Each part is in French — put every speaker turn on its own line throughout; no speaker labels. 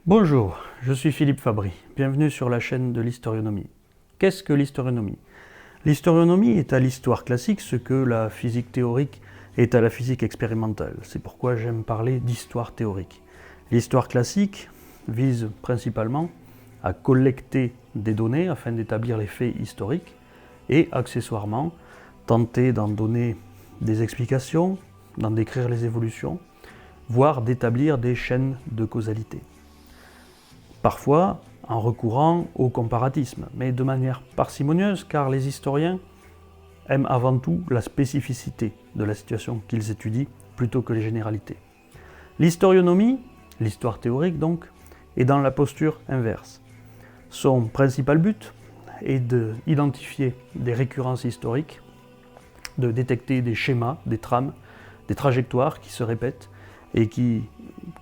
Bonjour, je suis Philippe Fabry. Bienvenue sur la chaîne de l'historionomie. Qu'est-ce que l'historionomie? L'historionomie est à l'histoire classique ce que la physique théorique est à la physique expérimentale. C'est pourquoi j'aime parler d'histoire théorique. L'histoire classique vise principalement à collecter des données afin d'établir les faits historiques et accessoirement tenter d'en donner des explications, d'en décrire les évolutions, voire d'établir des chaînes de causalité. Parfois en recourant au comparatisme, mais de manière parcimonieuse car les historiens aiment avant tout la spécificité de la situation qu'ils étudient plutôt que les généralités. L'historionomie, l'histoire théorique donc, est dans la posture inverse. Son principal but est d'identifier des récurrences historiques, de détecter des schémas, des trames, des trajectoires qui se répètent et qui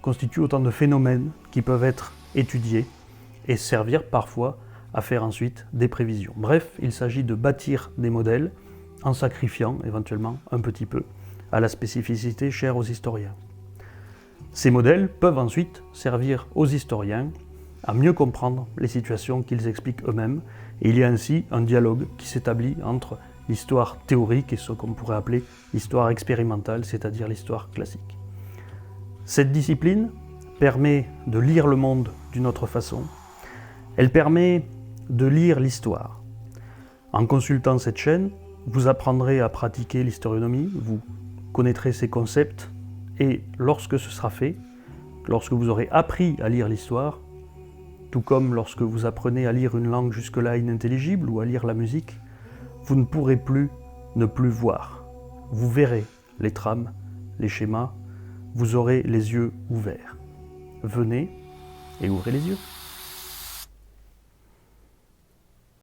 constituent autant de phénomènes qui peuvent être étudiés et servir parfois à faire ensuite des prévisions. Bref, il s'agit de bâtir des modèles en sacrifiant éventuellement un petit peu à la spécificité chère aux historiens. Ces modèles peuvent ensuite servir aux historiens à mieux comprendre les situations qu'ils expliquent eux-mêmes et il y a ainsi un dialogue qui s'établit entre l'histoire théorique et ce qu'on pourrait appeler l'histoire expérimentale, c'est-à-dire l'histoire classique. Cette discipline permet de lire le monde d'une autre façon. Elle permet de lire l'histoire. En consultant cette chaîne, vous apprendrez à pratiquer l'historionomie, vous connaîtrez ses concepts et lorsque ce sera fait, lorsque vous aurez appris à lire l'histoire, tout comme lorsque vous apprenez à lire une langue jusque-là inintelligible ou à lire la musique, vous ne pourrez plus ne plus voir. Vous verrez les trames, les schémas, vous aurez les yeux ouverts. Venez et ouvrez les yeux.